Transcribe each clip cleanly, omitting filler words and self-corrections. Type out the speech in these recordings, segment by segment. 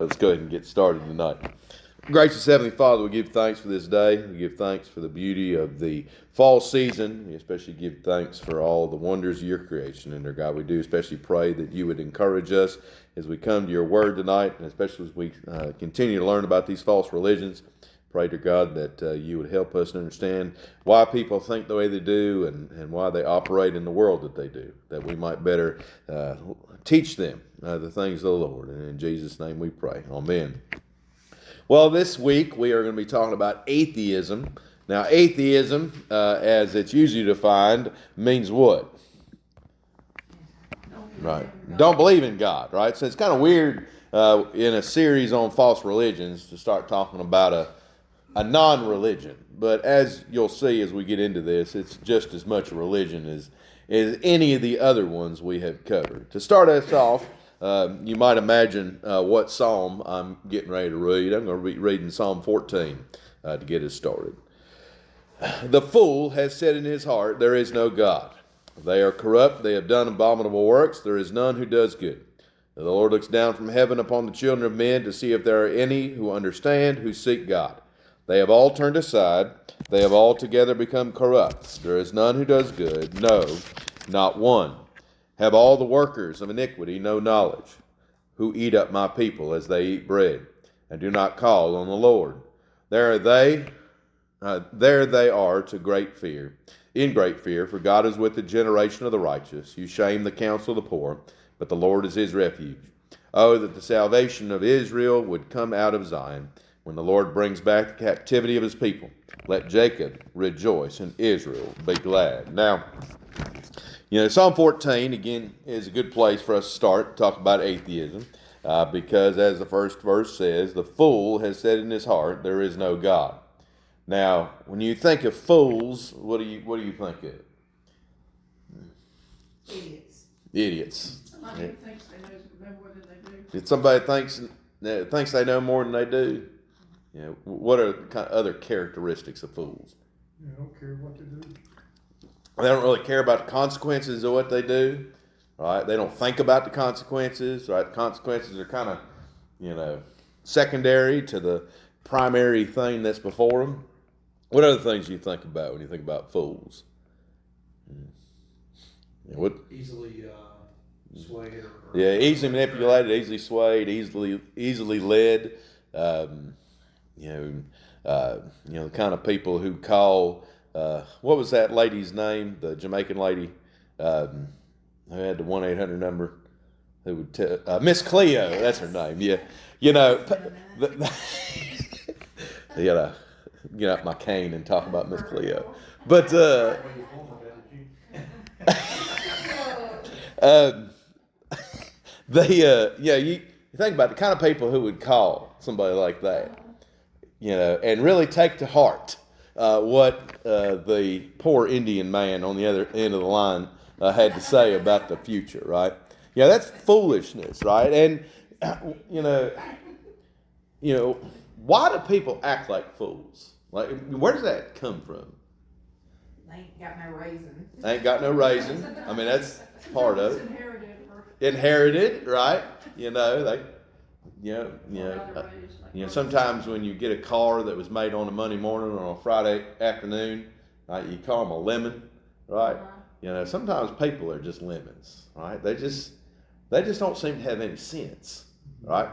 Let's go ahead and get started tonight. Gracious Heavenly Father, we give thanks for this day. We give thanks for the beauty of the fall season. We especially give thanks for all the wonders of your creation. And, dear God, we do especially pray that you would encourage us as we come to your word tonight, and especially as we continue to learn about these false religions. Pray, to God, that you would help us to understand why people think the way they do and why they operate in the world that they do, that we might better teach them the things of the Lord. And in Jesus' name we pray. Amen. Well, this week we are going to be talking about atheism. Now, atheism, as it's usually defined, means what? Right. Don't believe in God, right? So it's kind of weird in a series on false religions to start talking about a non-religion. But as you'll see as we get into this, it's just as much a religion as any of the other ones we have covered. To start us off, you might imagine what psalm I'm getting ready to read. I'm going to be reading Psalm 14 to get us started. The fool has said in his heart, there is no God. They are corrupt, they have done abominable works, there is none who does good. The Lord looks down from heaven upon the children of men to see if there are any who understand, who seek God. They have all turned aside, they have altogether become corrupt. There is none who does good, no, not one. Have all the workers of iniquity no knowledge, who eat up my people as they eat bread, and do not call on the Lord. There they are to great fear, in great fear, for God is with the generation of the righteous. You shame the counsel of the poor, but the Lord is his refuge. Oh, that the salvation of Israel would come out of Zion, when the Lord brings back the captivity of his people. Let Jacob rejoice and Israel be glad. Now, Psalm 14, again, is a good place for us to start to talk about atheism, because as the first verse says, the fool has said in his heart, there is no God. Now, when you think of fools, what do you think of? Idiots. Somebody who thinks they know more than they do. If somebody thinks they know more than they do, what are the kind of other characteristics of fools? They don't care what they do. They don't really care about the consequences of what they do, right? They don't think about the consequences, right? The consequences are kind of, secondary to the primary thing that's before them. What other things do you think about when you think about fools? Easily swayed. Easily manipulated, easily swayed, easily led. The kind of people who call, what was that lady's name? The Jamaican lady who had the 1-800 number, who would tell, Miss Cleo, that's her name. Yeah, get out my cane and talk about Miss Cleo. But you think about the kind of people who would call somebody like that, and really take to heart what the poor Indian man on the other end of the line had to say about the future, right? That's foolishness, right? And why do people act like fools? Like, where does that come from? They ain't got no raisin. They ain't got no raisin. I mean, that's part of it. Inherited, right? Sometimes when you get a car that was made on a Monday morning or on a Friday afternoon, right, you call them a lemon, right? Sometimes people are just lemons, right? They just don't seem to have any sense, right?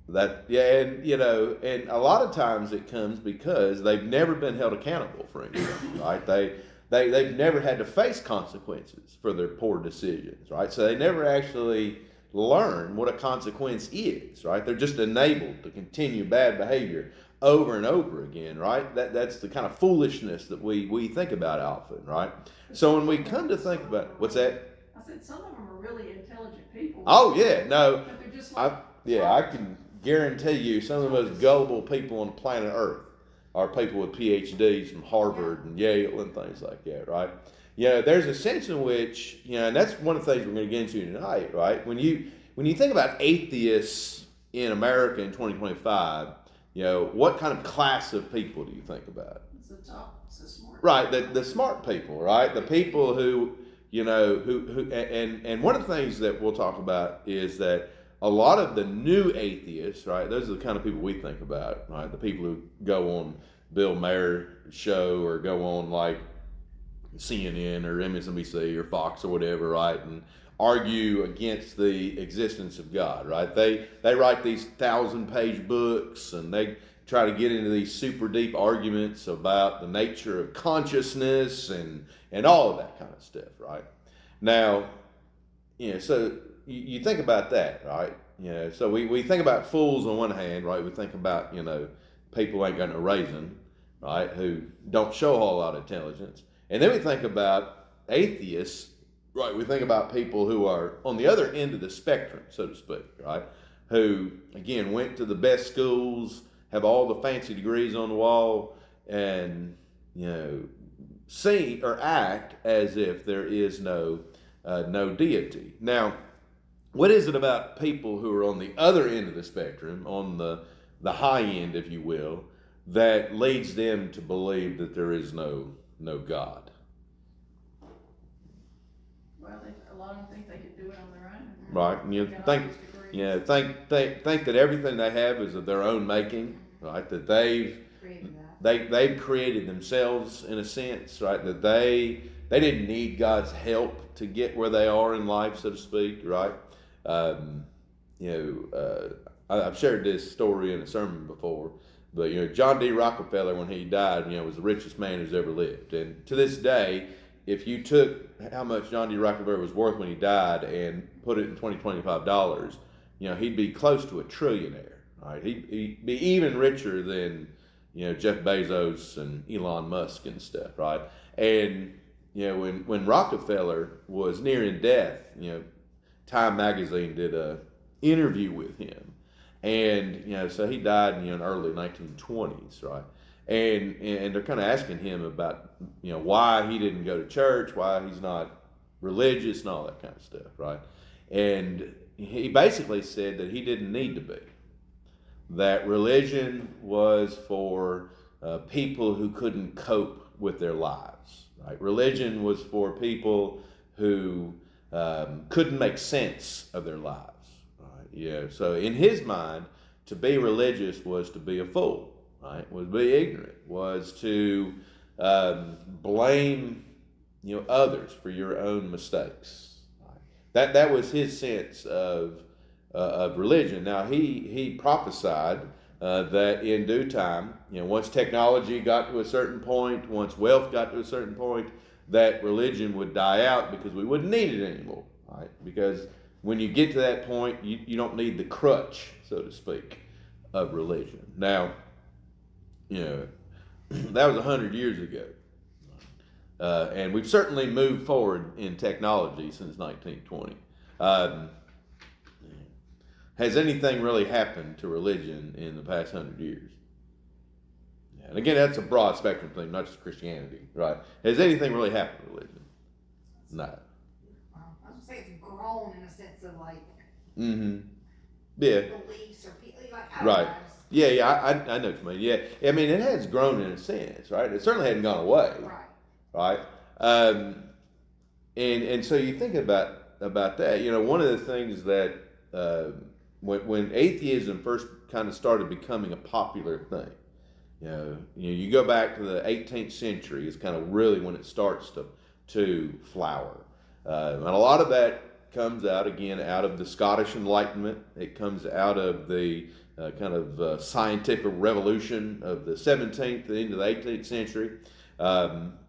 And a lot of times it comes because they've never been held accountable for anything, right? They've never had to face consequences for their poor decisions, right? So they never actually learn what a consequence is, right? They're just enabled to continue bad behavior over and over again, right? That's the kind of foolishness that we think about often, right? So when we come to think about, what's that? I said some of them are really intelligent people. Oh yeah, no, but they're just like, I can guarantee you some of the most gullible people on the planet Earth are people with PhDs from Harvard and Yale and things like that, right? There's a sense in which, and that's one of the things we're going to get into tonight, right? When you think about atheists in America in 2025, what kind of class of people do you think about? It's the smart. Right, the smart people, right? The people who and one of the things that we'll talk about is that a lot of the new atheists, right? Those are the kind of people we think about, right? The people who go on Bill Maher's show or go on like CNN or MSNBC or Fox or whatever, right? And argue against the existence of God, right? They write these 1,000-page books and they try to get into these super deep arguments about the nature of consciousness and all of that kind of stuff, right? Now, so you think about that, right? So we think about fools on one hand, right? We think about, people who ain't got no raisin, right? Who don't show a whole lot of intelligence. And then we think about atheists, right? We think about people who are on the other end of the spectrum, so to speak, right? Who, again, went to the best schools, have all the fancy degrees on the wall, and, see or act as if there is no deity. Now, what is it about people who are on the other end of the spectrum, on the high end, if you will, that leads them to believe that there is no God? Well, a lot of them think they could do it on their own. Right, and think that everything they have is of their own making, right? That they've created themselves in a sense, right? That they didn't need God's help to get where they are in life, so to speak, right? I've shared this story in a sermon before, but John D. Rockefeller, when he died, was the richest man who's ever lived, and to this day, if you took how much John D. Rockefeller was worth when he died and put it in $25, he'd be close to a trillionaire, right? He'd be even richer than, Jeff Bezos and Elon Musk and stuff, right? And, when Rockefeller was nearing death, Time Magazine did a interview with him. And, so he died in the early 1920s, right? And they're kind of asking him about, why he didn't go to church, why he's not religious and all that kind of stuff, right? And he basically said that he didn't need to be. That religion was for people who couldn't cope with their lives, right? Religion was for people who couldn't make sense of their lives, right? So in his mind, to be religious was to be a fool. Right, was to be ignorant, was to blame others for your own mistakes. Right? That was his sense of religion. Now he prophesied that in due time, once technology got to a certain point, once wealth got to a certain point, that religion would die out because we wouldn't need it anymore. Right? Because when you get to that point, you don't need the crutch, so to speak, of religion. Now, that was 100 years ago. And we've certainly moved forward in technology since 1920. Has anything really happened to religion in the past 100 years? And again, that's a broad spectrum thing, not just Christianity, right? Has anything really happened to religion? No. Well, I was gonna say it's grown in a sense of like Yeah. beliefs or people like Right. Yeah, I know what you mean. Yeah, I mean, it has grown in a sense, right? It certainly hadn't gone away, right? And so you think about that. One of the things that when atheism first kind of started becoming a popular thing, you go back to the 18th century is kind of really when it starts to flower, and a lot of that comes out of the Scottish Enlightenment. It comes out of the scientific revolution of the 17th into the 18th century,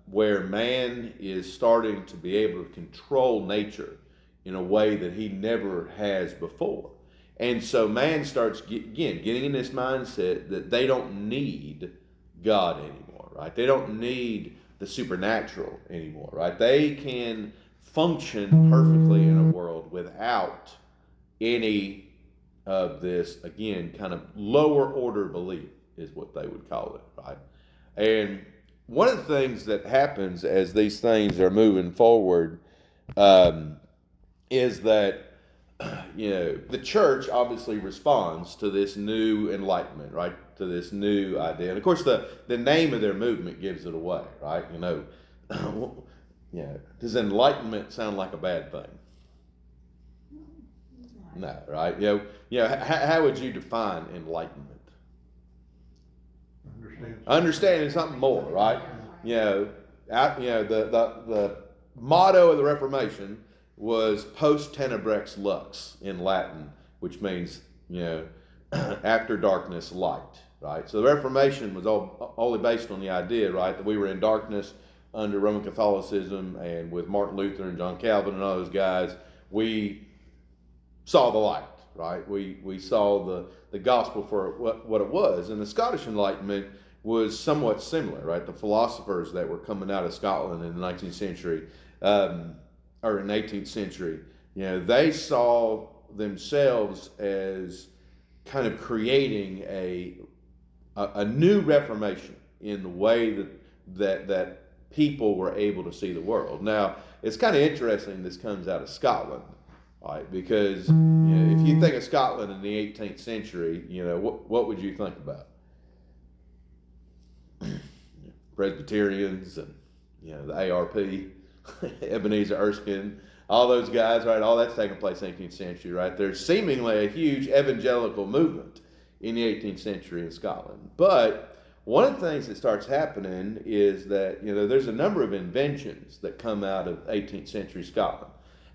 where man is starting to be able to control nature in a way that he never has before. And so man starts, getting in this mindset that they don't need God anymore, right? They don't need the supernatural anymore, right? They can function perfectly in a world without any of this, again, kind of lower order belief is what they would call it, right? And one of the things that happens as these things are moving forward is that the church obviously responds to this new enlightenment, right? To this new idea. And of course, the name of their movement gives it away, right? Does enlightenment sound like a bad thing? No, right? How would you define enlightenment? Understanding something more, right? The motto of the Reformation was post tenebrex lux in Latin, which means after darkness light, right? So the Reformation was only based on the idea, right, that we were in darkness under Roman Catholicism, and with Martin Luther and John Calvin and all those guys, we saw the light, right? We saw the gospel for what it was. And the Scottish Enlightenment was somewhat similar, right? The philosophers that were coming out of Scotland in the 19th century, or in the 18th century, they saw themselves as kind of creating a new reformation in the way that people were able to see the world. Now, it's kind of interesting this comes out of Scotland, right? Because if you think of Scotland in the 18th century, what would you think about? Presbyterians and the ARP, Ebenezer Erskine, all those guys, right? All that's taking place in the 18th century, right? There's seemingly a huge evangelical movement in the 18th century in Scotland. But one of the things that starts happening is that there's a number of inventions that come out of 18th century Scotland.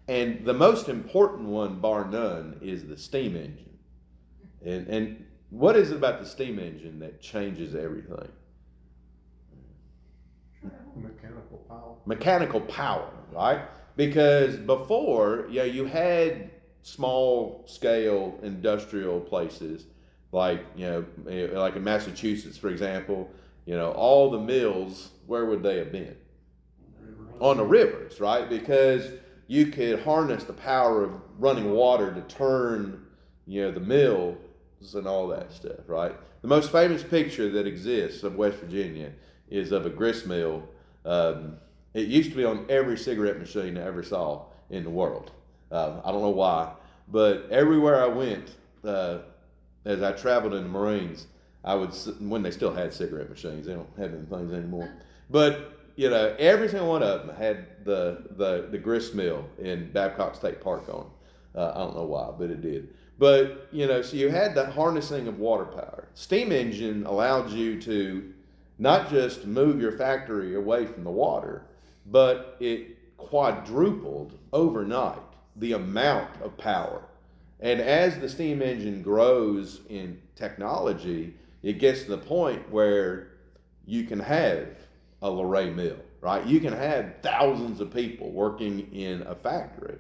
And the most important one, bar none, is the steam engine. And what is it about the steam engine that changes everything? Mechanical power. Mechanical power, right? Because before, you had small scale industrial places like in Massachusetts, for example, all the mills, where would they have been? On the rivers, right? Because you could harness the power of running water to turn, the mills and all that stuff, right? The most famous picture that exists of West Virginia is of a grist mill. It used to be on every cigarette machine I ever saw in the world. I don't know why, but everywhere I went, as I traveled in the Marines, when they still had cigarette machines, they don't have them things anymore. But every single one of them had the grist mill in Babcock State Park on. I don't know why, but it did. But so you had the harnessing of water power. Steam engine allowed you to not just move your factory away from the water, but it quadrupled overnight the amount of power. And as the steam engine grows in technology, it gets to the point where you can have a Luray mill, right? You can have thousands of people working in a factory.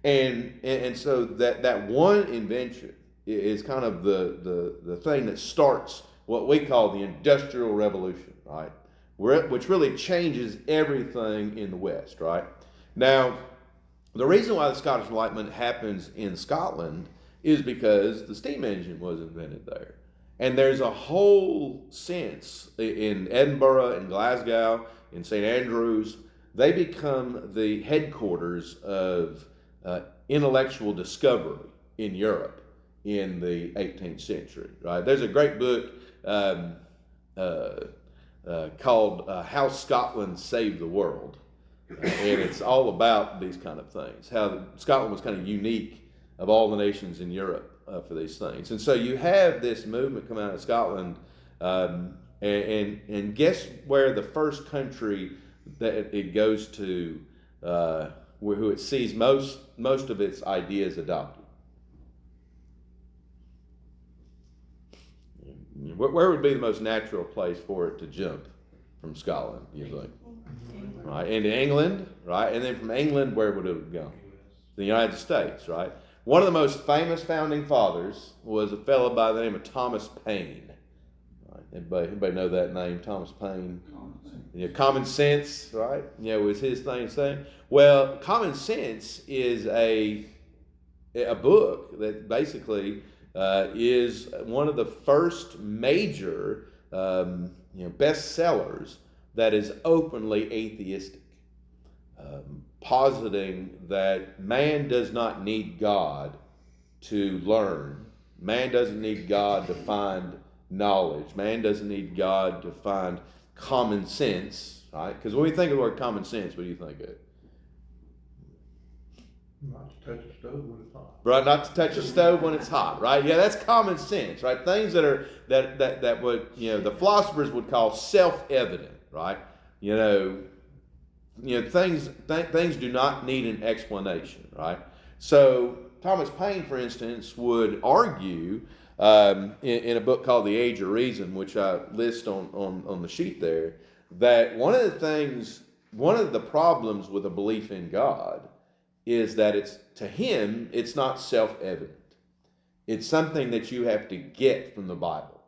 And so that one invention is kind of the thing that starts what we call the Industrial Revolution, right? Which really changes everything in the West, right? Now, the reason why the Scottish Enlightenment happens in Scotland is because the steam engine was invented there. And there's a whole sense in Edinburgh, in Glasgow, in St. Andrews, they become the headquarters of intellectual discovery in Europe in the 18th century, right? There's a great book called How Scotland Saved the World. And it's all about these kind of things, how Scotland was kind of unique of all the nations in Europe for these things. And so you have this movement come out of Scotland, and guess where the first country that it goes to, who it sees most of its ideas adopted? Where would be the most natural place for it to jump from Scotland, you think? Right, into England, right? And then from England, where would it have gone? The United States, right? One of the most famous founding fathers was a fellow by the name of Thomas Paine. Right? Everybody know that name, Thomas Paine? Common Sense, right? Was his thing. Well, Common Sense is a book that basically is one of the first major bestsellers that is openly atheistic, positing that man does not need God to learn. Man doesn't need God to find knowledge. Man doesn't need God to find common sense, right? Because when we think of the word common sense, what do you think of? Not to touch a stove when it's hot. Right, not to touch a stove when it's hot, right? Yeah, that's common sense, right? Things that would, the philosophers would call self-evident, right? Things do not need an explanation, right? So Thomas Paine, for instance, would argue in a book called The Age of Reason, which I list on the sheet there, that one of the problems with a belief in God is that it's not self-evident. It's something that you have to get from the Bible.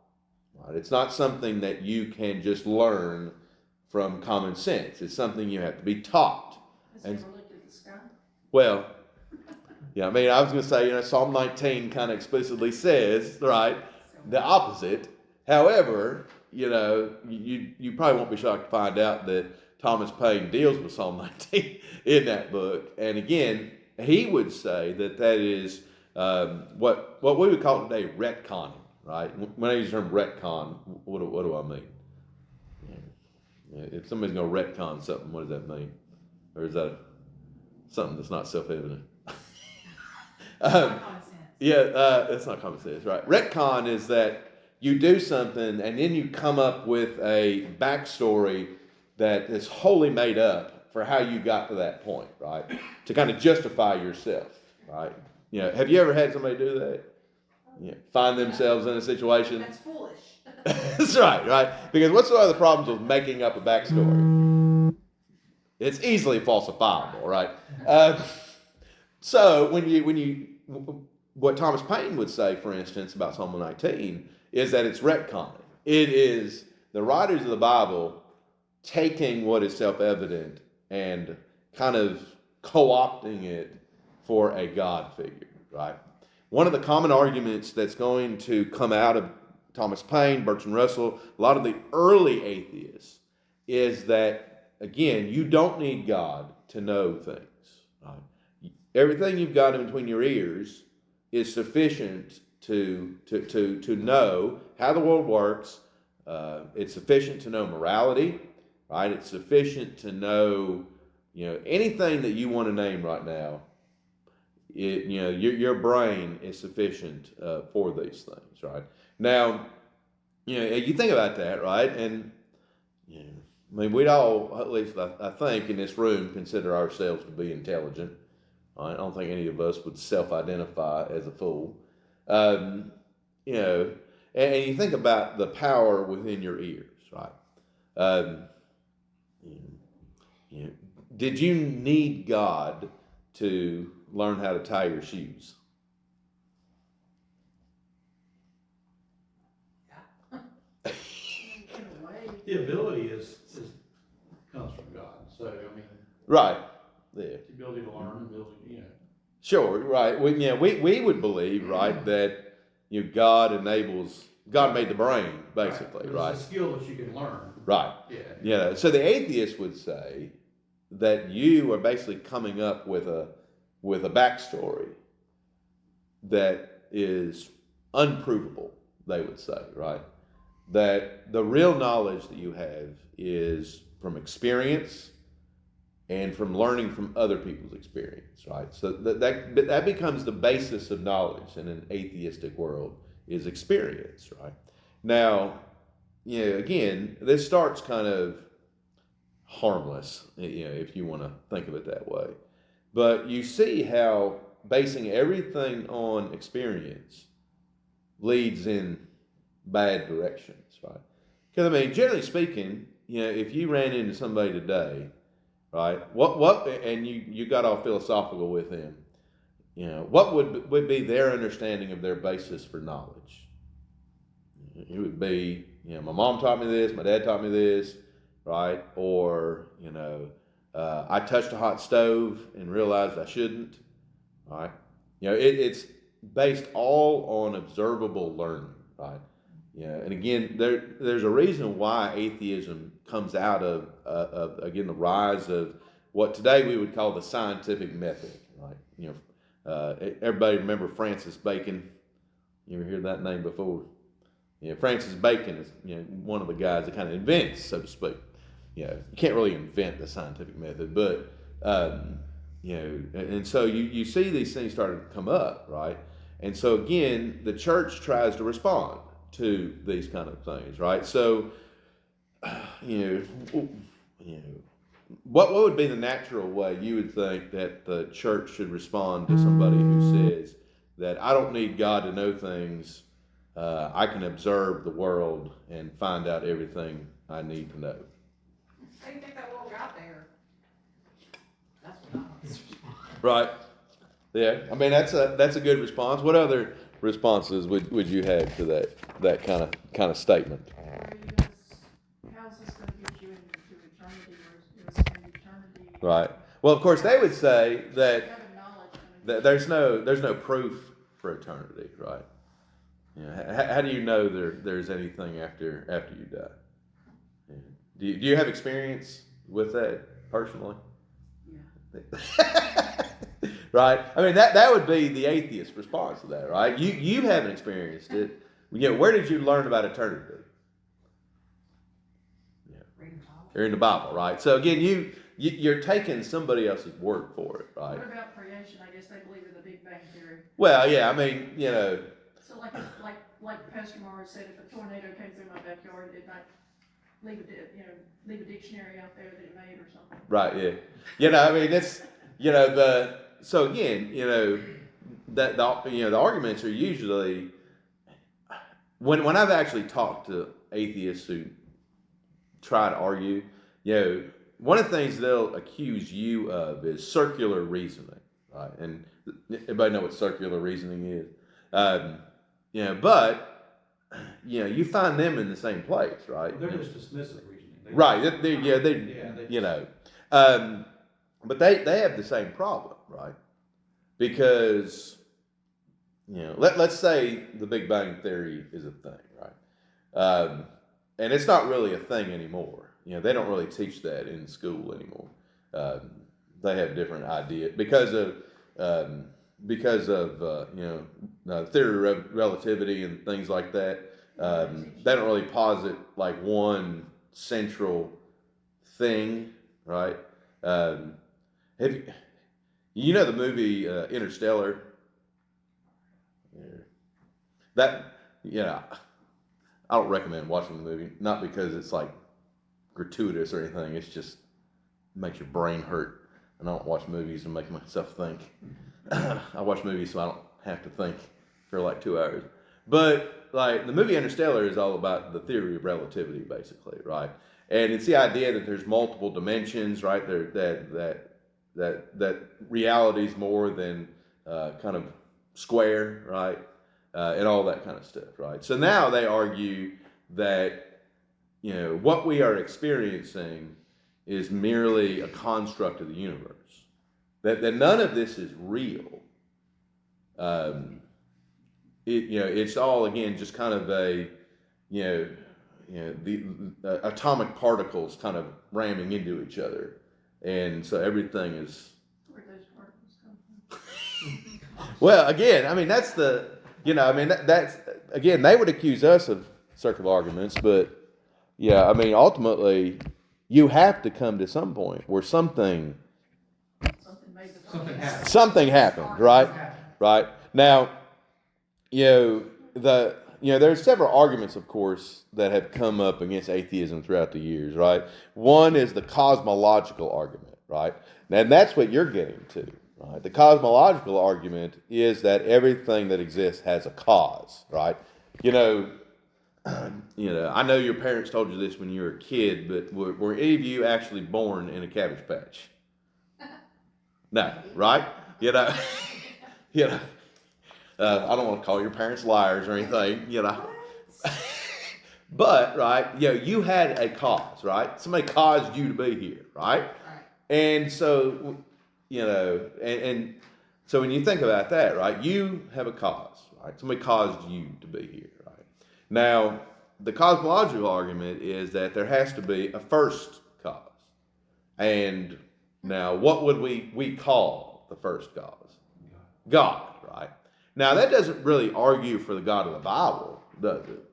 Right? It's not something that you can just learn from common sense. It's something you have to be taught. Has he ever looked at the sky? Well, yeah, I mean, I was going to say, Psalm 19 kind of explicitly says, right, the opposite. However, you probably won't be shocked to find out that Thomas Paine deals with Psalm 19 in that book. And again, he would say that is what we would call today retconning, right? When I use the term retcon, what do I mean? If somebody's going to retcon something, what does that mean? Or is that something that's not self-evident? Common sense. That's not common sense, right? Retcon is that you do something and then you come up with a backstory that is wholly made up for how you got to that point, right? To kind of justify yourself, right? Have you ever had somebody do that? Find themselves in a situation. That's foolish. That's right? Because what's one of the problems with making up a backstory? It's easily falsifiable, right? So what Thomas Paine would say, for instance, about Psalm 19 is that it's retconning. It is the writers of the Bible taking what is self-evident and kind of co-opting it for a God figure, right? One of the common arguments that's going to come out of Thomas Paine, Bertrand Russell, a lot of the early atheists, is that, again, you don't need God to know things, right? Everything you've got in between your ears is sufficient to know how the world works. It's sufficient to know morality, right? It's sufficient to know, anything that you want to name right now. Your brain is sufficient for these things, right? Now, you think about that, right? And I mean, we'd all, at least I think, in this room, consider ourselves to be intelligent. I don't think any of us would self-identify as a fool. And you think about the power within your ears, right? Did you need God to learn how to tie your shoes? The ability comes from God. So I mean, Right. Yeah. the ability to learn, Sure. Right. We would believe, right, that God made the brain, basically, right? It's a skill that you can learn. Right. Yeah. So the atheist would say that you are basically coming up with a backstory that is unprovable, they would say, right? That the real knowledge that you have is from experience and from learning from other people's experience, right? So that becomes the basis of knowledge in an atheistic world, is experience, right? Now, again, this starts kind of harmless, if you want to think of it that way. But you see how basing everything on experience leads in bad directions, right? Because, I mean, generally speaking, if you ran into somebody today, right, and you got all philosophical with them, what would be their understanding of their basis for knowledge? It would be, my mom taught me this, my dad taught me this, right? Or, I touched a hot stove and realized I shouldn't, right? It's based all on observable learning, right? And again, there's a reason why atheism comes out of again, the rise of what today we would call the scientific method, right? Everybody remember Francis Bacon? You ever hear that name before? Francis Bacon is one of the guys that kind of invents, so to speak. You can't really invent the scientific method, but and so you see these things starting to come up, right? And so again, the church tries to respond to these kind of things, right? So, what would be the natural way you would think that the church should respond to somebody who says that I don't need God to know things, I can observe the world and find out everything I need to know? How do you think that world got there? That's what I was. Right. Yeah. I mean, that's a good response. What other responses would you have to that kind of statement? How's this gonna get you into eternity, or is it an eternity? Right. Well, of course, they would say that Kind of knowledge gonna get there's no proof for eternity, right? How do you know there's anything after you die? Yeah. Do you have experience with that personally? Yeah. Right. I mean, that would be the atheist response to that, right? You haven't experienced it. Where did you learn about eternity? You're in the Bible, right? So again, you're taking somebody else's word for it, right? What about creation? I guess they believe in the Big Bang Theory. Well, yeah, I mean, So like Pastor Morris said, if a tornado came through my backyard, it might leave a dictionary out there that it made or something. right, yeah. I mean, it's, so again, that the arguments are usually, when I've actually talked to atheists who try to argue, one of the things they'll accuse you of is circular reasoning, right? And everybody know what circular reasoning is. But you find them in the same place, right? They're just dismissive reasoning. Right. But they have the same problem, right? Because, let's say the Big Bang Theory is a thing, right? And it's not really a thing anymore. They don't really teach that in school anymore. They have different ideas because of theory of relativity and things like that. They don't really posit like one central thing, right? The movie Interstellar? I don't recommend watching the movie, not because it's like gratuitous or anything. It's just makes your brain hurt. And I don't watch movies to make myself think. I watch movies so I don't have to think for like 2 hours. But like the movie Interstellar is all about the theory of relativity, basically, right? And it's the idea that there's multiple dimensions, right? That reality is more than kind of square, right? And all that kind of stuff, right? So now they argue that what we are experiencing is merely a construct of the universe. That none of this is real. It's all again just kind of the atomic particles kind of ramming into each other, and so everything is. Where those particles come from? Well, again, I mean that's that's again they would accuse us of circular arguments, but ultimately you have to come to some point where something happened, right? Right. Now, there's several arguments, of course, that have come up against atheism throughout the years, right? One is the cosmological argument, right? And that's what you're getting to, right? The cosmological argument is that everything that exists has a cause, right? I know your parents told you this when you were a kid, but were any of you actually born in a Cabbage Patch? No, right? I don't want to call your parents liars or anything, But, right, you had a cause, right? Somebody caused you to be here, right? Right. And so, and so when you think about that, right, you have a cause, right? Somebody caused you to be here, right? Now, the cosmological argument is that there has to be a first cause. And now, what would we call the first cause? God, right? Now, that doesn't really argue for the God of the Bible, does it?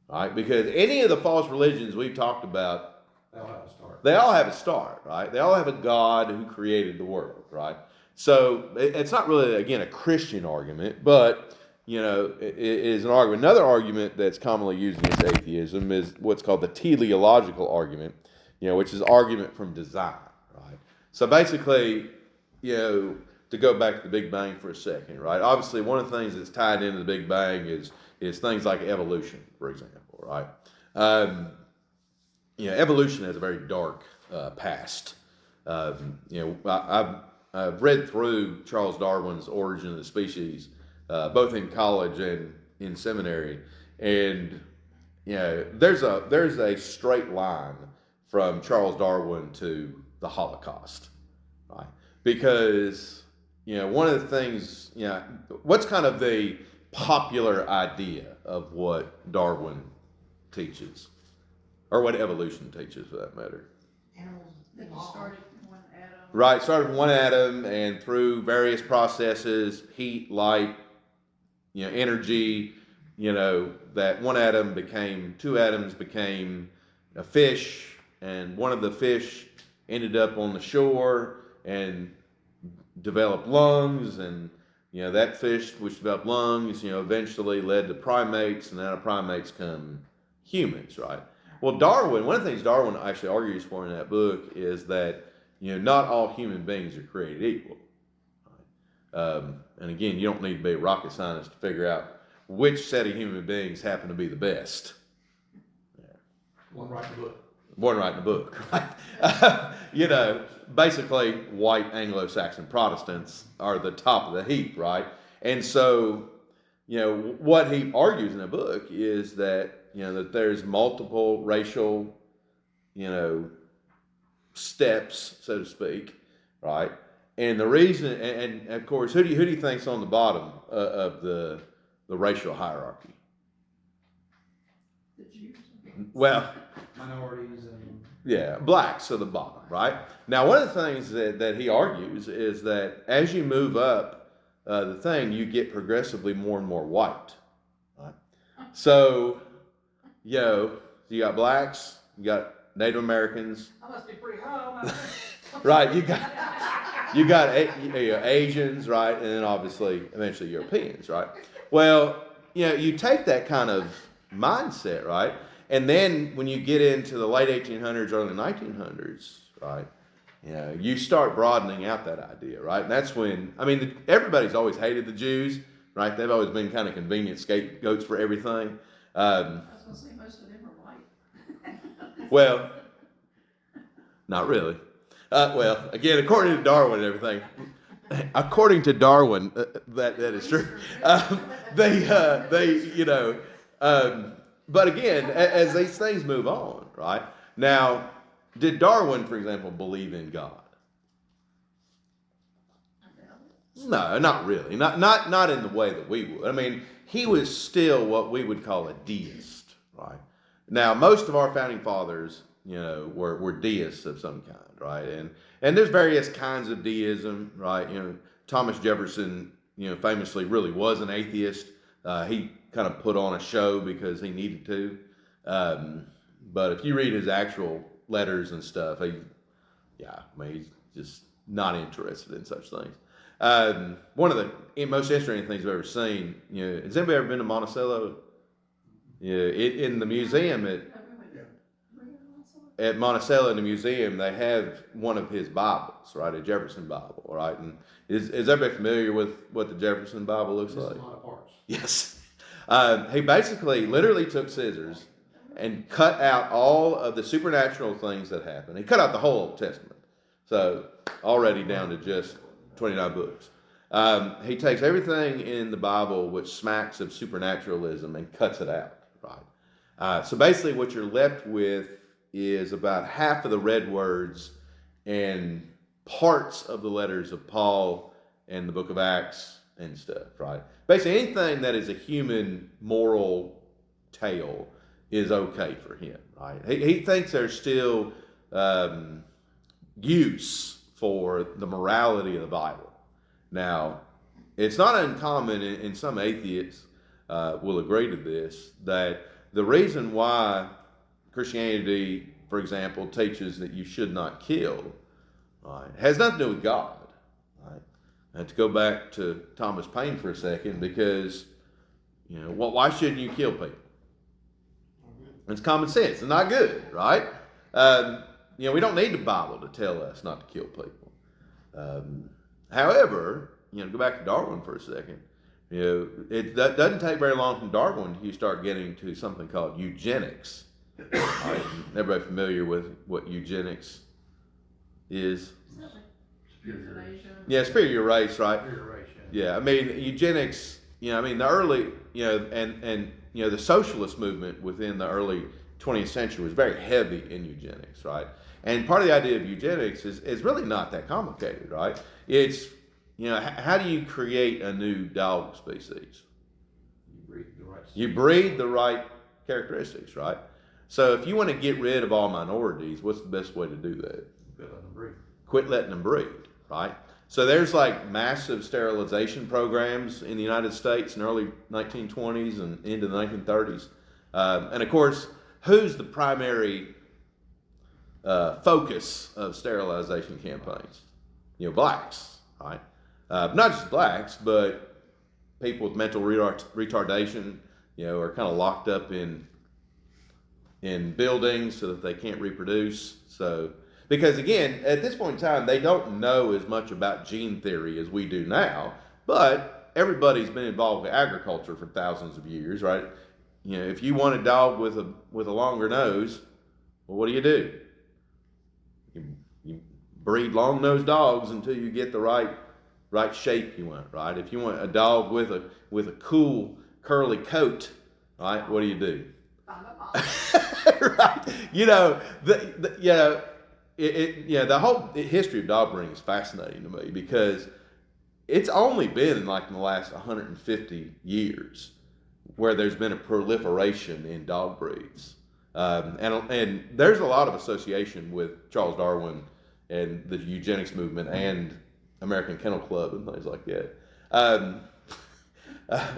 Right? Because any of the false religions we've talked about They all have a start. They all have a start, right? They all have a God who created the world, right? So it's not really, again, a Christian argument, but, it is an argument. Another argument that's commonly used against atheism is what's called the teleological argument, which is argument from design, right? So basically, to go back to the Big Bang for a second, right? Obviously, one of the things that's tied into the Big Bang is things like evolution, for example, right? Evolution has a very dark past. I've read through Charles Darwin's Origin of the Species, both in college and in seminary, and there's a straight line from Charles Darwin to the Holocaust, right? Because one of the things, what's kind of the popular idea of what Darwin teaches, or what evolution teaches, for that matter? Animals That just evolve. started from one atom. Right, started from one atom, and through various processes, heat, light, energy, that one atom became, two atoms became a fish, and one of the fish ended up on the shore and developed lungs, and that fish which developed lungs, eventually led to primates, and out of primates come humans, right? Well, Darwin, one of the things Darwin actually argues for in that book is that not all human beings are created equal. And again, you don't need to be a rocket scientist to figure out which set of human beings happen to be the best. One writing the book. One writing the book, right? Basically, white Anglo-Saxon Protestants are the top of the heap, right? And so, what he argues in the book is that, that there's multiple racial, steps, so to speak, right? And the reason, and of course, who do you think's on the bottom of the racial hierarchy? The Jews. Well, Minorities and yeah, blacks are the bottom, right? Now, one of the things that he argues is that as you move up the thing, you get progressively more and more white, right? So, you got blacks, you got Native Americans, I must be pretty high. right? You got Asians, right? And then obviously, eventually Europeans, right? Well, you take that kind of mindset, right? And then when you get into the late 1800s, early 1900s, right? You start broadening out that idea, right? And that's when, everybody's always hated the Jews, right? They've always been kind of convenient scapegoats for everything. I was going to say most of them are white. Well, not really. Well, again, according to Darwin and everything, according to Darwin, that is true. But again, as these things move on, right? Now, did Darwin, for example, believe in God? No, not really. Not in the way that we would. He was still what we would call a deist, right? Now, most of our founding fathers, were deists of some kind, right? And there's various kinds of deism, right? Thomas Jefferson, famously really was an atheist. He kind of put on a show because he needed to. But if you read his actual letters and stuff, he's just not interested in such things. One of the most interesting things I've ever seen, has anybody ever been to Monticello? Yeah, in the museum at Monticello in the museum, they have one of his Bibles, right? A Jefferson Bible, right? And is everybody familiar with what the Jefferson Bible looks like? a lot of parts. Yes. He basically literally took scissors and cut out all of the supernatural things that happened. He cut out the whole Old Testament. So already down to just 29 books. He takes everything in the Bible which smacks of supernaturalism and cuts it out, right? So basically what you're left with is about half of the red words and parts of the letters of Paul and the book of Acts and stuff, right? Basically anything that is a human moral tale is okay for him, right? He thinks there's still use for the morality of the Bible. Now, it's not uncommon, and some atheists will agree to this, that the reason why Christianity for example, teaches that you should not kill. Right? It has nothing to do with God. Right? And to go back to Thomas Paine for a second, because why shouldn't you kill people? It's common sense. It's not good, right? We don't need the Bible to tell us not to kill people. However, go back to Darwin for a second. That doesn't take very long from Darwin till you start getting to something called eugenics. Right? Everybody familiar with what eugenics is? Euthanasia. Yeah, spare your race, right? Configuration. Yeah, I mean eugenics. The early, and the socialist movement within the early 20th century was very heavy in eugenics, right? And part of the idea of eugenics is really not that complicated, right? It's how do you create a new dog species? You breed the right characteristics, right? So if you want to get rid of all minorities, what's the best way to do that? Quit letting them breed, right? So there's like massive sterilization programs in the United States in the early 1920s and into the 1930s. And of course, who's the primary focus of sterilization campaigns? Blacks, right? Not just blacks, but people with mental retardation, are kind of locked up in buildings so that they can't reproduce. So, because again, at this point in time, they don't know as much about gene theory as we do now, but everybody's been involved with agriculture for thousands of years, right? If you want a dog with a longer nose, well, what do? You breed long-nosed dogs until you get the right shape you want, right? If you want a dog with a cool curly coat, right? What do? Right? The whole history of dog breeding is fascinating to me because it's only been in the last 150 years where there's been a proliferation in dog breeds. And there's a lot of association with Charles Darwin and the eugenics movement and American Kennel Club and things like that.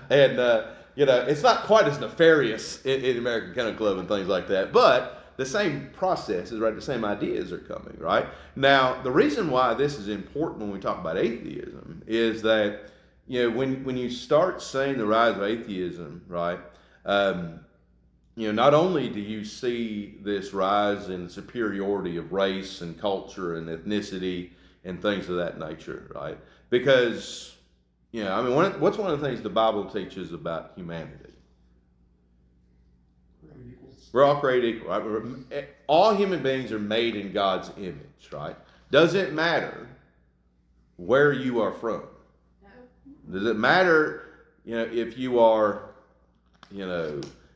It's not quite as nefarious in American Kennel Club and things like that, but the same processes, right? The same ideas are coming, right? Now, the reason why this is important when we talk about atheism is that, when you start seeing the rise of atheism, right? Not only do you see this rise in superiority of race and culture and ethnicity and things of that nature, right? Because, what's one of the things the Bible teaches about humanity? We're all created equal, right? All human beings are made in God's image, right? Doesn't matter where you are from. Does it matter, if you are,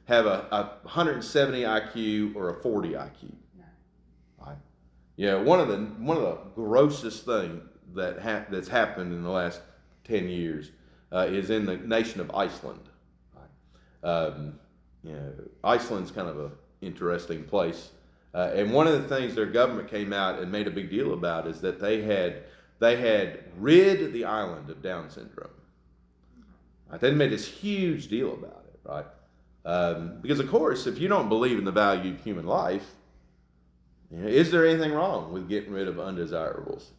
have a 170 IQ or a 40 IQ? No. Right? One of the grossest things that's happened in the last 10 years is in the nation of Iceland. Right? Iceland's kind of an interesting place. And one of the things their government came out and made a big deal about is that they had rid the island of Down syndrome. Right? They made this huge deal about it, right? Because of course, if you don't believe in the value of human life, is there anything wrong with getting rid of undesirables?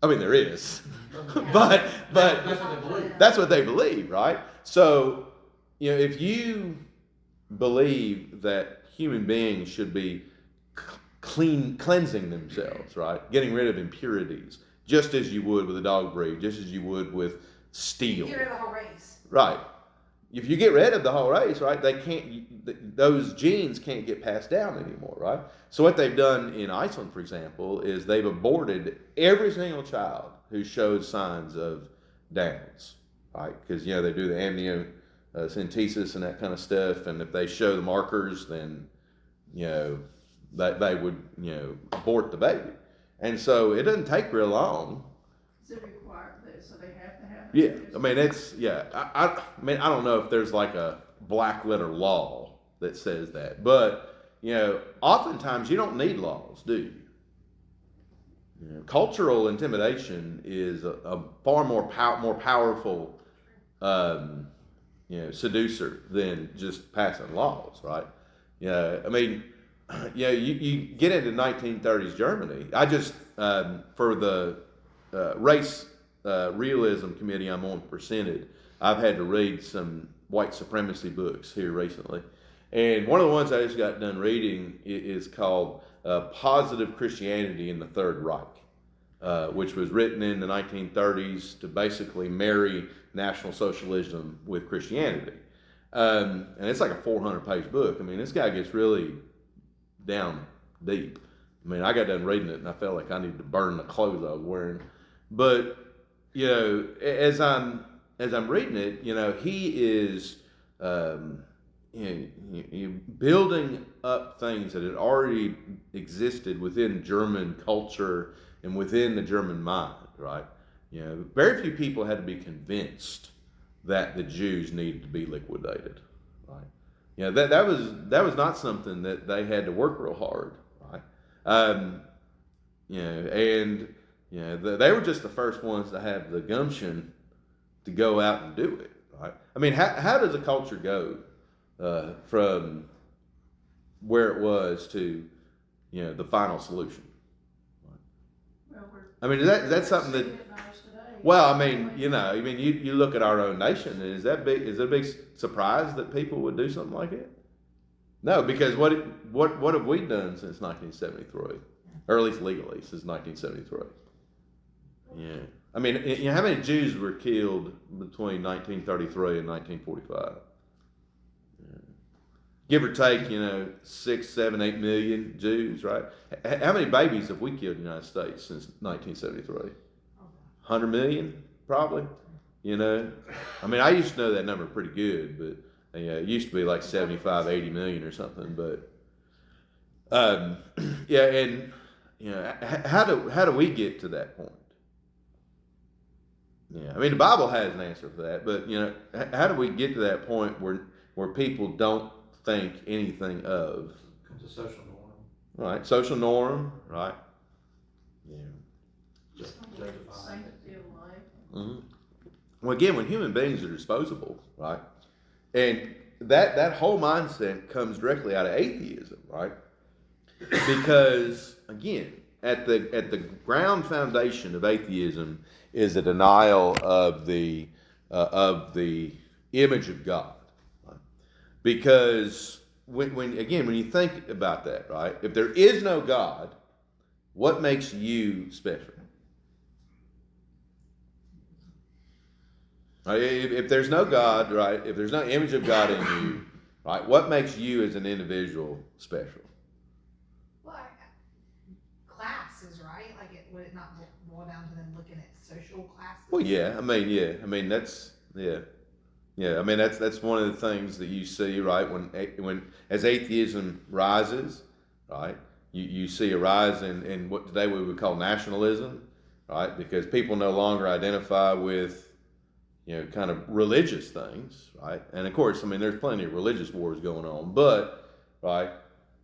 I mean, there is, but that's what they believe, right? So, if you believe that human beings should be cleansing themselves, right, getting rid of impurities, just as you would with a dog breed, just as you would with steel, Get rid of the whole race. right? If you get rid of the whole race, right, those genes can't get passed down anymore, right? So what they've done in Iceland, for example, is they've aborted every single child who shows signs of Downs, right? Because, they do the amniocentesis and that kind of stuff, and if they show the markers, then, they would, abort the baby. And so it doesn't take real long. Is it required this, so they have to have it? Yeah, I mean, I don't know if there's like a black letter law that says that, but oftentimes you don't need laws, do you? Cultural intimidation is a far more powerful, seducer than just passing laws, right? Yeah, I mean, yeah, you get into 1930s Germany. I just for the race realism committee I'm on presented, I've had to read some white supremacy books here recently, and one of the ones I just got done reading is called "Positive Christianity in the Third Reich," which was written in the 1930s to basically marry National Socialism with Christianity. And it's like a 400-page book. I mean, this guy gets really down deep. I mean, I got done reading it and I felt like I needed to burn the clothes I was wearing. But you know, as I'm reading it, you know, he is building up things that had already existed within German culture and within the German mind, right? You know, very few people had to be convinced that the Jews needed to be liquidated, right? You know, that was not something that they had to work real hard, right? You know, and you know, they were just the first ones to have the gumption to go out and do it, right? I mean, how does a culture go from where it was to, you know, the final solution? Well, I mean, is that something that? Well, I mean, you know, I mean, you look at our own nation, and is it a big surprise that people would do something like it? No, because what have we done since 1973, or at least legally since 1973? Yeah, I mean, you know, how many Jews were killed between 1933 and 1945? Yeah. Give or take, you know, 6, 7, 8 million Jews, right? How many babies have we killed in the United States since 1973? 100 million, probably. You know, I mean, I used to know that number pretty good, but you know, it used to be like 75, 80 million or something. But yeah, and you know, how do we get to that point? Yeah, I mean, the Bible has an answer for that, but you know, how do we get to that point where people don't think anything of? It's a social norm. Right, social norm, right? Yeah. sanctity of life. Mm-hmm. Well, again, when human beings are disposable, right, and that whole mindset comes directly out of atheism, right? Because again, at the ground foundation of atheism is a denial of the image of God, right? Because when you think about that, right, if there is no God, what makes you special? Right? If there's no God, right? If there's no image of God in you, right? What makes you as an individual special? Well, classes, right? Like, would it not boil down to them looking at social classes? Well, yeah. I mean, that's yeah. I mean, that's one of the things that you see, right? When as atheism rises, right? You see a rise in what today we would call nationalism, right? Because people no longer identify with, you know, kind of religious things, right? And of course, I mean, there's plenty of religious wars going on, but, right,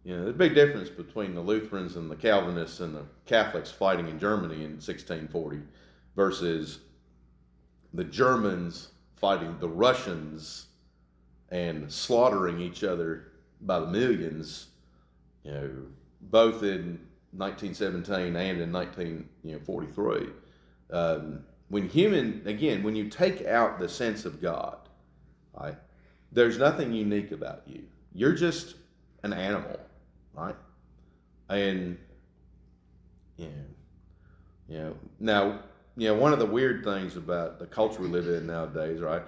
you know, there's a big difference between the Lutherans and the Calvinists and the Catholics fighting in Germany in 1640 versus the Germans fighting the Russians and slaughtering each other by the millions, you know, both in 1917 and in 1943. When you take out the sense of God, right, there's nothing unique about you. You're just an animal, right? And now, one of the weird things about the culture we live in nowadays, right?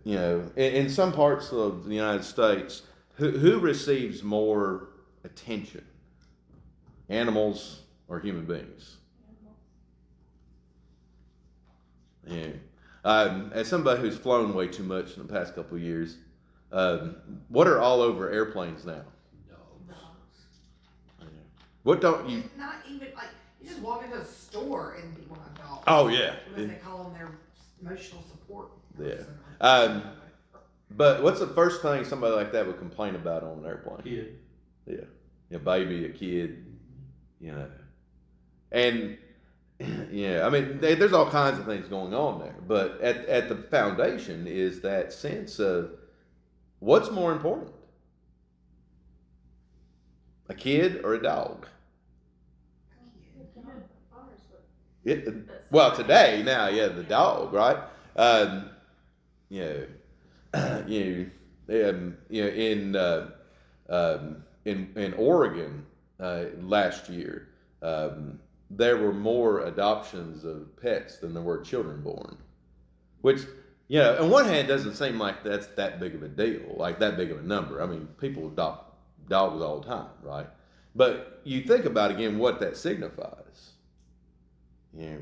You know, in some parts of the United States, who receives more attention? Animals or human beings? Yeah. As somebody who's flown way too much in the past couple of years, what are all over airplanes now? Dogs. Yeah. What don't you? Not even like you just walk into a store and people have dogs. Oh yeah. Because they call them their emotional support. Yeah. person. But what's the first thing somebody like that would complain about on an airplane? Kid. Yeah. A baby, a kid, you know. And yeah, I mean, there's all kinds of things going on there, but at the foundation is that sense of what's more important. A kid or a dog? It, well, today now, yeah, the dog, right? You know, in Oregon last year, there were more adoptions of pets than there were children born, which, on one hand, doesn't seem like that's that big of a deal, like that big of a number. I mean, people adopt dogs all the time, right? But you think about again what that signifies. Yeah.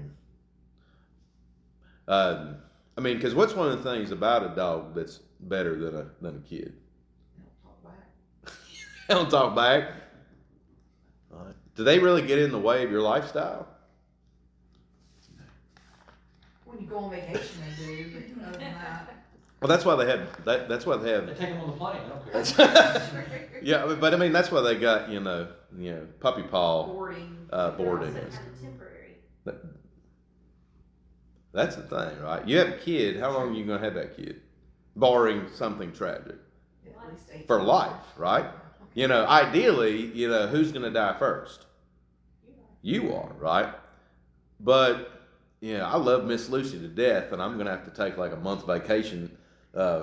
I mean, because what's one of the things about a dog that's better than a kid? They don't talk back. They don't talk back. Right. Do they really get in the way of your lifestyle? When you go on vacation, they do, but other than that. Well, that's why they have. That's why they have. They take them on the plane, I don't care. Yeah, but I mean that's why they got puppy paw Boarding. boarding. Also kind of temporary. That's the thing, right? You have a kid. How long are you gonna have that kid, barring something tragic? At least 8 For life, right? Ideally, who's gonna die first? You are, right? But I love Miss Lucy to death, and I'm gonna have to take like a month vacation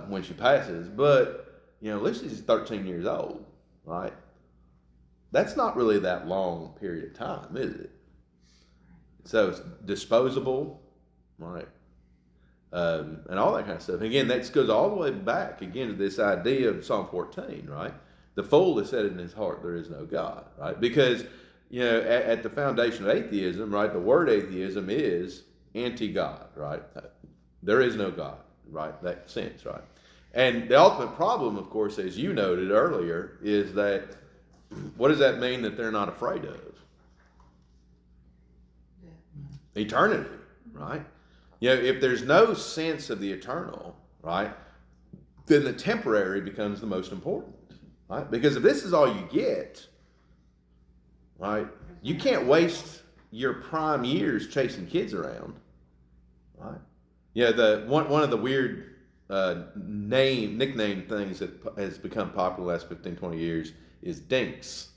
when she passes. But Lucy's 13 years old, right? That's not really that long period of time, is it? So it's disposable, right? And all that kind of stuff. Again, that goes all the way back again to this idea of Psalm 14, right? The fool has said in his heart, there is no God, right? Because at the foundation of atheism, right? The word atheism is anti-God, right? There is no God, right? That sense, right? And the ultimate problem, of course, as you noted earlier, is that what does that mean that they're not afraid of? Yeah. Eternity, right? If there's no sense of the eternal, right, then the temporary becomes the most important, right? Because if this is all you get, right, you can't waste your prime years chasing kids around, right? One of the weird nickname things that has become popular the last 15, 20 years is dinks.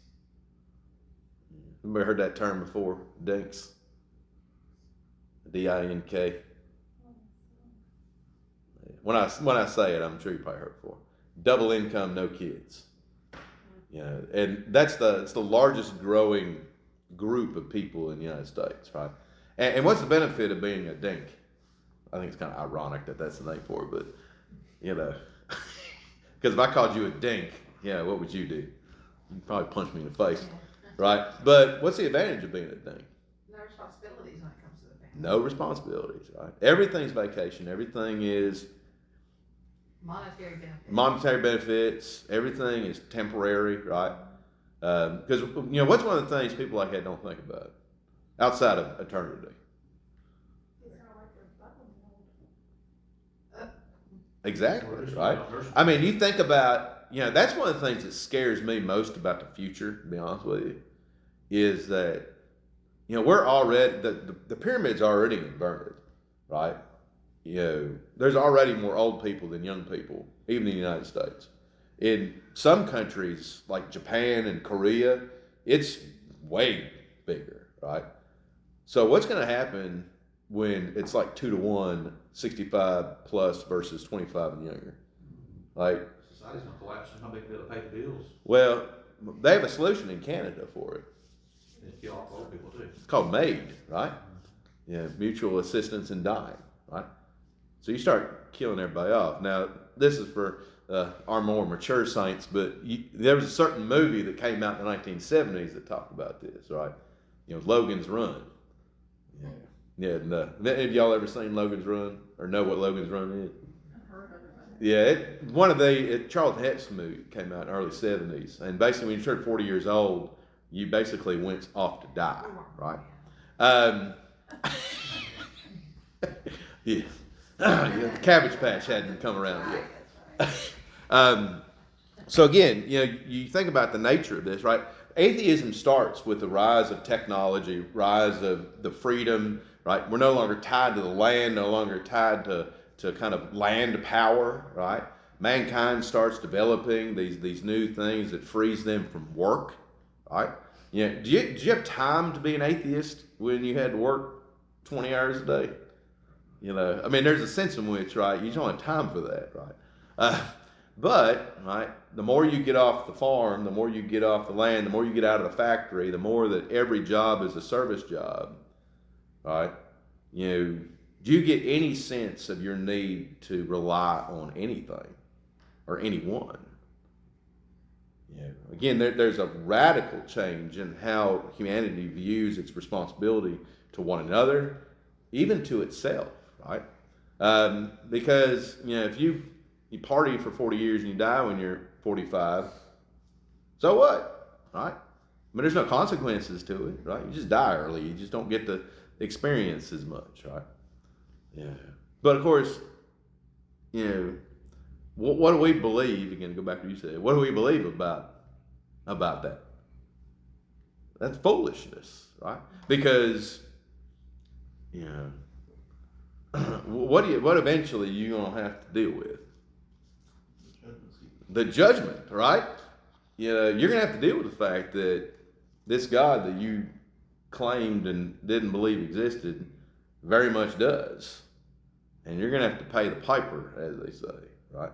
Anybody heard that term before? Dinks. D-I-N-K. When I say it, I'm sure you probably heard it before. Double income, no kids. And it's the largest growing group of people in the United States, right? And what's the benefit of being a dink? I think it's kind of ironic that that's the name for it, but because if I called you a dink, what would you do? You'd probably punch me in the face, right? But what's the advantage of being a dink? No responsibilities when it comes to the family. No responsibilities, right? Everything's vacation. Everything is Monetary benefits. Everything is temporary, right? Because what's one of the things people like that don't think about outside of eternity? Exactly, right? I mean, you think about, that's one of the things that scares me most about the future, to be honest with you, is that, we're already, the pyramid's already inverted, right? There's already more old people than young people, even in the United States. In some countries, like Japan and Korea, it's way bigger, right? So what's going to happen when it's like 2-to-1, 65 plus versus 25 and younger? Like, Society's going to collapse, and how big they'll pay the bills. Well, they have a solution in Canada for it. They kill off old people too. It's called MAID, right? Mutual assistance in dying, right? So you start killing everybody off. Now, this is for our more mature saints, but there was a certain movie that came out in the 1970s that talked about this, right? Logan's Run. Yeah. Have y'all ever seen Logan's Run or know what Logan's Run is? I've heard of it. Yeah, Charlton Heston movie came out in the early 70s, and basically when you turned 40 years old, you basically went off to die, right? Yeah. Cabbage Patch hadn't come around yet. So again, you think about the nature of this, right? Atheism starts with the rise of technology, rise of the freedom, right? We're no longer tied to the land, no longer tied to kind of land power, right? Mankind starts developing these new things that frees them from work, right? Did you have time to be an atheist when you had to work 20 hours a day? I mean, there's a sense in which, right, you don't have time for that, right? But, right, the more you get off the farm, the more you get off the land, the more you get out of the factory, the more that every job is a service job, right? Do you get any sense of your need to rely on anything or anyone? Again, there's a radical change in how humanity views its responsibility to one another, even to itself, right? Because, if you party for 40 years and you die when you're 45, so what, right? I mean, there's no consequences to it, right? You just die early. You just don't get to experience as much, right? Yeah. But of course, what do we believe? Again, go back to what you said. What do we believe about that? That's foolishness, right? Because, what eventually you're gonna have to deal with? The judgment, right? You're gonna have to deal with the fact that this God that you claimed and didn't believe existed very much does, and you're gonna have to pay the piper, as they say, right?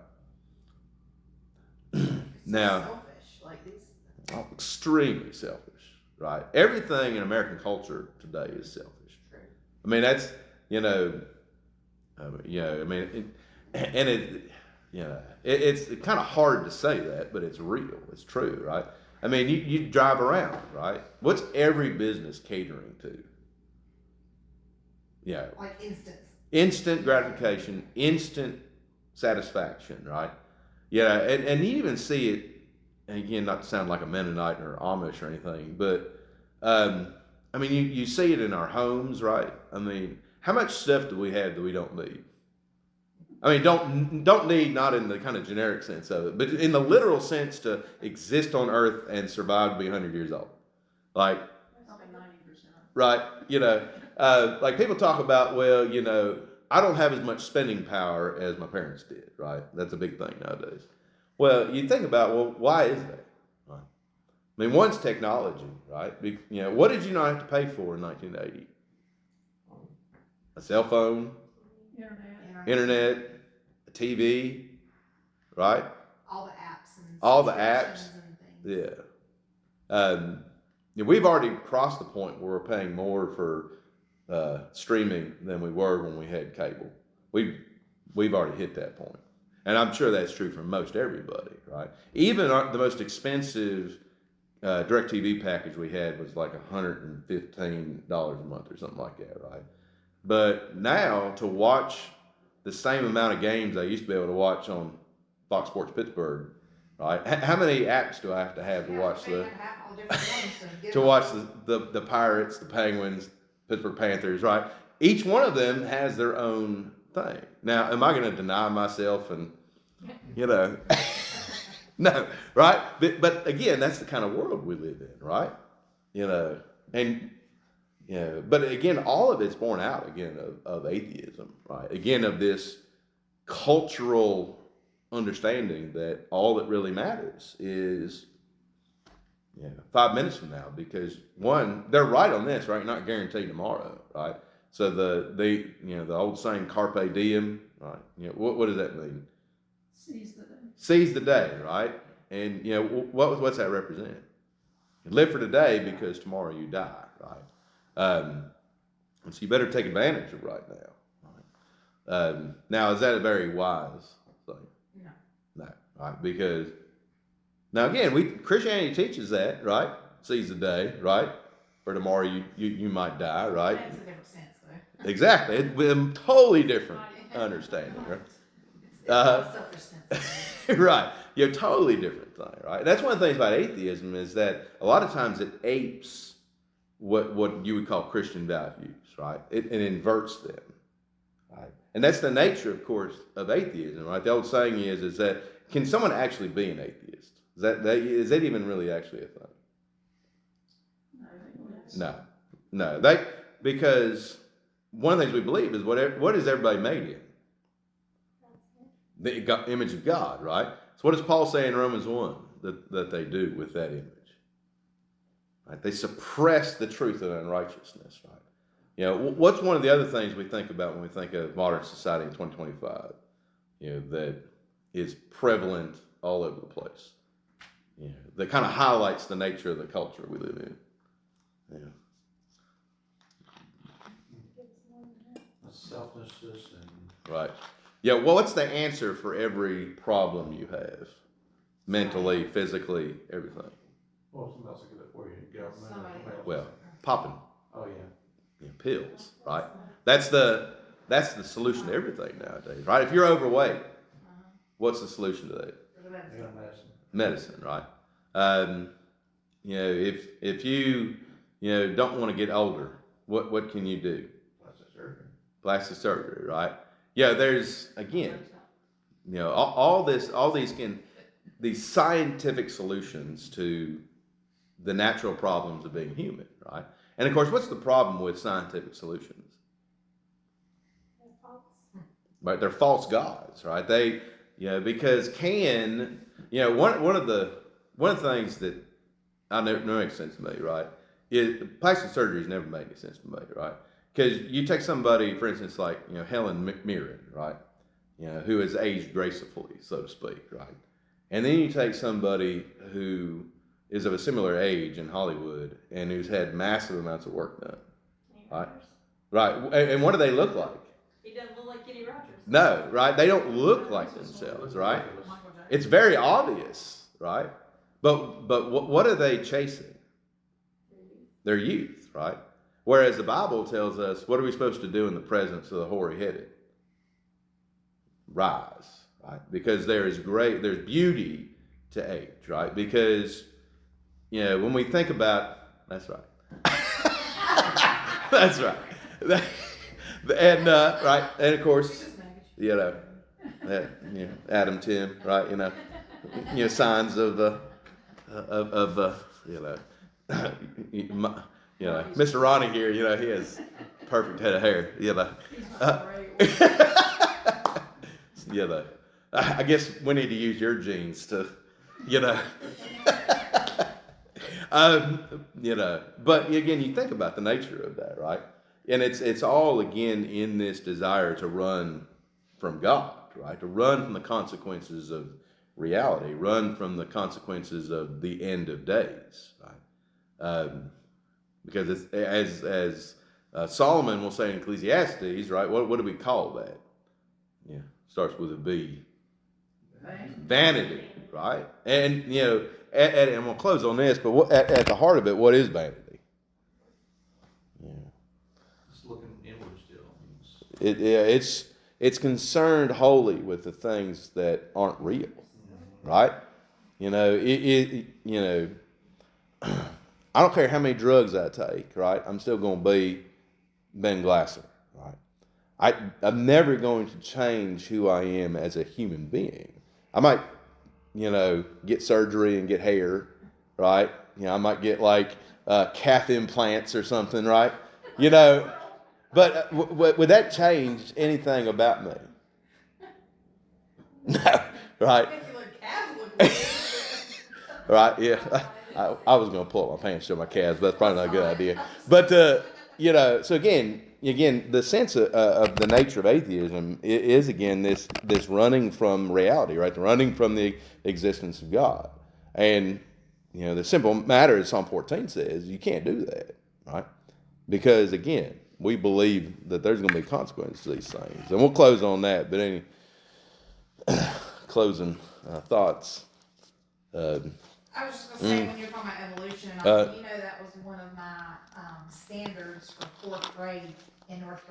Now, selfish, like these. extremely selfish, right? Everything in American culture today is selfish. True. I mean, that's I mean, it's kind of hard to say that, but it's real. It's true, right? I mean, you drive around, right? What's every business catering to? Like Instant gratification, instant satisfaction, right? And you even see it, and again, not to sound like a Mennonite or Amish or anything, but I mean, you see it in our homes, right? I mean, how much stuff do we have that we don't need? I mean, don't need, not in the kind of generic sense of it, but in the literal sense to exist on Earth and survive to be 100 years old. Like, Probably 90%. right? Like people talk about, well, I don't have as much spending power as my parents did, right? That's a big thing nowadays. Well, you think about, well, why is that? Right? I mean, one's technology, right? What did you not have to pay for in 1980? A cell phone, internet, a TV, right? All the apps and all the apps. and things. Yeah. We've already crossed the point where we're paying more for streaming than we were when we had cable. We've already hit that point. And I'm sure that's true for most everybody, right? Even the most expensive DirecTV package we had was like $115 a month or something like that, right? But now to watch the same amount of games I used to be able to watch on Fox Sports Pittsburgh, right? How many apps do I have to watch the Pirates, the Penguins, Pittsburgh Panthers, right? Each one of them has their own thing. Now, am I going to deny myself and, no, right? But again, that's the kind of world we live in, right? But again, all of it's born out, again, of atheism, right? Again, of this cultural understanding that all that really matters is 5 minutes from now, because one, they're right on this, right? You're not guaranteed tomorrow, right? So the old saying carpe diem, right? What does that mean? Seize the day. Seize the day, right? And what's that represent? Live for today because tomorrow you die, right? And so you better take advantage of right now. Right? Now, is that a very wise thing? No, right? Because now again, Christianity teaches that, right? Seize the day, right? For tomorrow you might die, right? That's a different sense, though. Exactly, it's with a totally different understanding, right? It's a selfish sense. Right, totally different thing, right? That's one of the things about atheism is that a lot of times it apes what you would call Christian values, right? It inverts them, right? And that's the nature, of course, of atheism, right? The old saying is that can someone actually be an atheist? Is that even really actually a thing? No. Because one of the things we believe is what is everybody made in? The image of God, right? So what does Paul say in Romans 1 that they do with that image? Right? They suppress the truth of unrighteousness. Right? You know, what's one of the other things we think about when we think of modern society in 2025? You know, that is prevalent all over the place. You know, that kind of highlights the nature of the culture we live in. Yeah. Selfishness and Right. Yeah. Well, what's the answer for every problem you have? Mentally, physically, everything. well, somebody else will get it for you. Government or somebody else. Well, popping, Oh yeah. you know, pills. Right. That's the solution to everything nowadays. Right. If you're overweight, what's the solution to that? You got medicine. Medicine. Right. You know, if you don't want to get older, what can you do? Plastic surgery. Plastic surgery. Right. Yeah. There's again. You know, all these scientific solutions to the natural problems of being human, right? And of course, what's the problem with scientific solutions? Right, they're false gods, right? They, because one of the things that I never makes sense to me, right? Is plastic surgery has never made any sense to me, right? Because you take somebody, for instance, like Helen Mirren, right? Who has aged gracefully, so to speak, right? And then you take somebody who is of a similar age in Hollywood and who's had massive amounts of work done, right? Right. And what do they look like? He doesn't look like Kenny Rogers. No, right? They don't look like themselves, right? It's very obvious, right? But what are they chasing? Their youth, right? Whereas the Bible tells us, what are we supposed to do in the presence of the hoary-headed? Rise, right? Because there's beauty to age, right? Because, when we think about, that's right. That's right. And, right, and of course, Adam, Tim, right, signs of Mr. Ronnie here, he has perfect head of hair, I guess we need to use your genes to, but again, you think about the nature of that, right? And it's all again in this desire to run from God, right? To run from the consequences of reality, run from the consequences of the end of days, right? Because it's, as Solomon will say in Ecclesiastes, right? What do we call that? Yeah, starts with a B. Vanity, right? And and I'm gonna close on this, but at the heart of it, what is vanity? Yeah, It's looking inward still. It's concerned wholly with the things that aren't real, right? I don't care how many drugs I take, right? I'm still gonna be Ben Glasser, right? I'm never going to change who I am as a human being. I might, get surgery and get hair, right? I might get like calf implants or something, right? But would that change anything about me? No, right? Right? Yeah. I was going to pull up my pants, show my calves, but that's probably not a good idea. But so again, the sense of the nature of atheism is again this running from reality, right? The running from the existence of God. And the simple matter, as Psalm 14 says, you can't do that, right? Because again, we believe that there's going to be consequences to these things, and we'll close on that. But any closing thoughts? I was just going to say, when you're talking about evolution, that was one of my standards for fourth grade in North